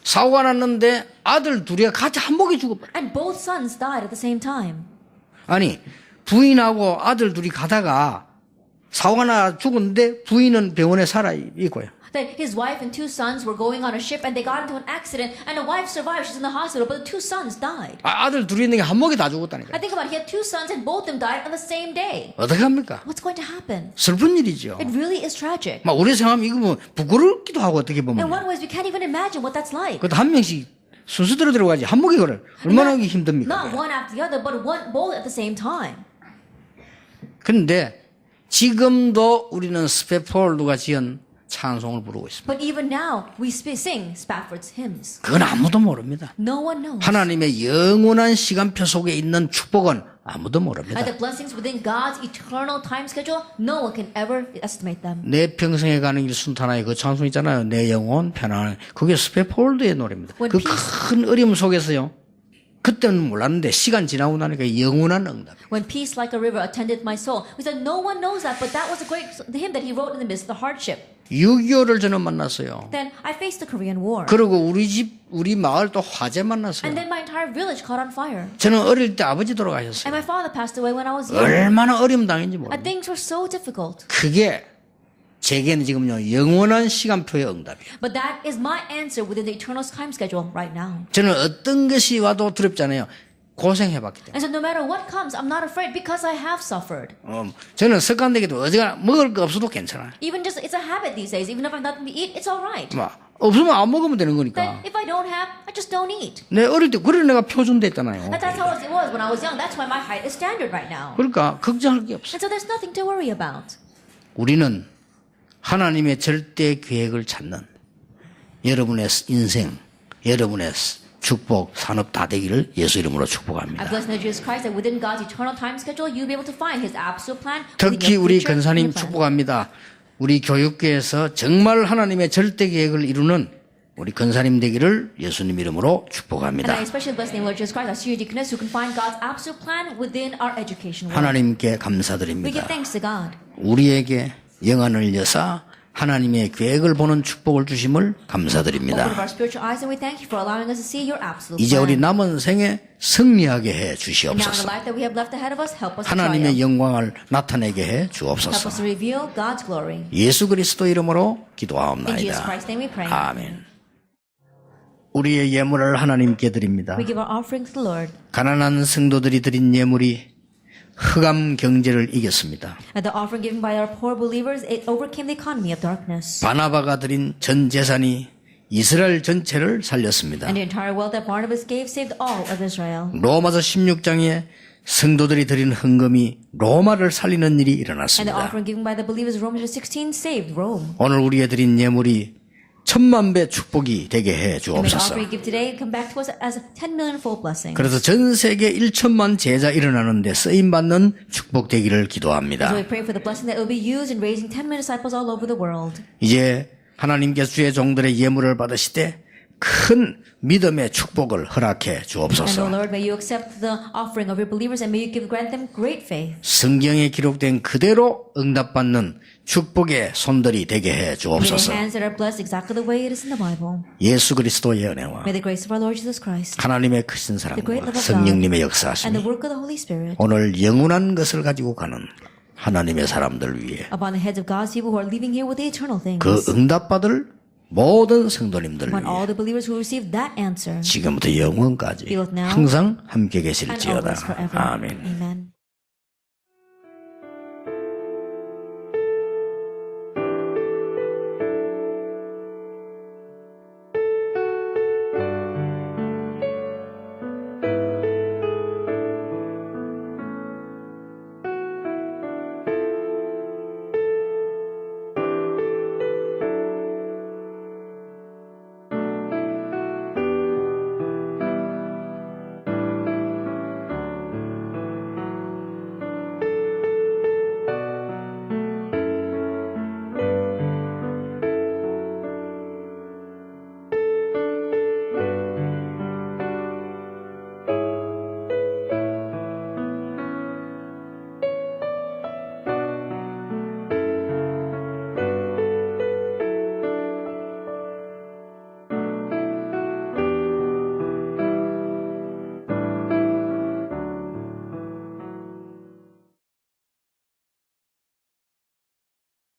사고가 났는데 아들 둘이 같이 한복에 죽어버려. And both sons died at the same time. 아니 부인하고 아들 둘이 가다가 사고가 나 죽었는데 부인은 병원에 살아 있고요. That his wife and two sons were going on a ship and they got into an accident and the wife survived. She's in the hospital, but the two sons died. 아들 둘이 있는 게 한복에 다 I 죽었다니까. think about it. He had two sons and both of them died on the same day. 어떻게 합니까? What's going to happen? 슬픈 일이죠. It really is tragic. 막 우리 생각하면 이거 뭐 부끄럽기도 하고 어떻게 In 보면. one ways, we can't even imagine what that's like. 그것도 한 명씩 순서대로 들어가지. 한복에 그래. 얼마나 하기 힘듭니까? Not one after the other, but both at the same time. 그런데 지금도 우리는 스페폴드가 지은 찬송을 부르고 있습니다. But even now, we sing Spafford's hymns. 그건 아무도 모릅니다. No one knows. 하나님의 영원한 시간표 속에 있는 축복은 아무도 모릅니다. And the blessings within God's eternal time schedule, no one can ever estimate them. 내 평생에 가는 길 순탄하게 그 찬송 있잖아요. 내 영혼 편안하게. 그게 스페폴드의 노래입니다. When 그 peace- 큰 어려움 속에서요. 그때는 몰랐는데 시간 지나고 나니까 영원한 응답. When peace like a river attended my soul. We said no one knows that, but that was a great hymn that he wrote in the midst of the hardship. 6.25를 저는 만났어요. Then I faced the Korean War. 그리고 우리 마을 또 화재 만났어요. And then my entire village caught on fire. 저는 어릴 때 아버지 돌아가셨어요. And my father passed away when I was young. 얼마나 어려움 당했는지 And 몰라요. things were so difficult. 그게 제게는 지금요 영원한 시간표의 응답이에요. But that is my answer within the eternal time schedule right now. 저는 어떤 것이 와도 두렵지 않아요. 고생해봤기 때문에. And so no matter what comes, I'm not afraid because I have suffered. 저는 습관되게도 어지간한 먹을 거 없어도 괜찮아요. Even just, it's a habit these days. Even if I have nothing to eat, it's all right. 없으면 안 먹으면 되는 Then 거니까. if I don't have, I just don't eat. 내 어릴 때 그래 내가 표준됐잖아요. That's how it was when I was young. That's why my height is standard right now. 그러니까 걱정할 게 없어. And so there's nothing to worry about. 우리는 하나님의 절대 계획을 찾는 여러분의 인생, 여러분의 축복, 산업 다 되기를 예수 이름으로 I 축복합니다. bless in the Jesus Christ that within God's eternal time schedule, you'll be able to find His absolute plan. within 특히 your 우리 future 근사님 plan. 축복합니다. 우리 교육계에서 정말 하나님의 절대 계획을 이루는 우리 근사님 되기를 예수님 이름으로 And I 축복합니다. especially bless the name of Jesus Christ, our senior deaconess, who can find God's absolute plan within our education world. 하나님께 We 감사드립니다. give thanks to God. 우리에게 영안을 여사 하나님의 계획을 보는 축복을 주심을 Open up 감사드립니다. our spiritual eyes and we thank you for allowing us to see your absolute 이제 우리 plan. 남은 생에 승리하게 해 And now in the 주시옵소서. life that we have left ahead of us, help us to 하나님의 triumph. 영광을 나타내게 해 Help us 주옵소서. to reveal God's glory. 예수 그리스도 이름으로 In Jesus 기도하옵나이다. Christ's name we pray. 아멘. 우리의 예물을 하나님께 드립니다. We give our offering to the Lord. 가난한 성도들이 드린 예물이 흑암 경제를 이겼습니다. And the offering given by our poor believers, it overcame the economy of darkness. 바나바가 드린 전 재산이 이스라엘 전체를 살렸습니다. And the entire wealth that Barnabas gave saved all of Israel. 로마서 16장에 성도들이 드린 헌금이 로마를 살리는 일이 And the 일어났습니다. offering given by the believers, Romans 16, saved Rome. 오늘 우리의 드린 예물이 10,000,000배 축복이 되게 해 And the 주옵소서. offering we give today come back to us as 10 million full blessings. 그래서 전 세계 1천만 제자 일어나는데 쓰임 받는 축복 되기를 So 기도합니다. we pray for the blessing that will be used in raising 10 million disciples all over the world. 이제 하나님께서 주의 종들의 예물을 받으실 때 큰 믿음의 축복을 허락해 And O 주옵소서. Lord, may you accept the offering of your believers and may you grant them great faith. 성경에 기록된 그대로 응답받는 축복의 손들이 되게 해 May the 주옵소서. hands that are blessed exactly the way it is in the Bible. 예수 그리스도의 은혜와 May the grace of our Lord Jesus Christ 하나님의 크신 the great 사랑과 love of 성령님의 God, and the 역사하심이 work of the Holy Spirit 오늘 영원한 것을 가지고 가는 하나님의 사람들 위해 upon the heads of God's people who are leaving here with the eternal things. 그 응답받을 모든 성도님들 Upon 위해 all the believers who receive that answer, 지금부터 영원까지 Be with now 항상 함께 and 계실지어다. always forever. 아멘. Amen.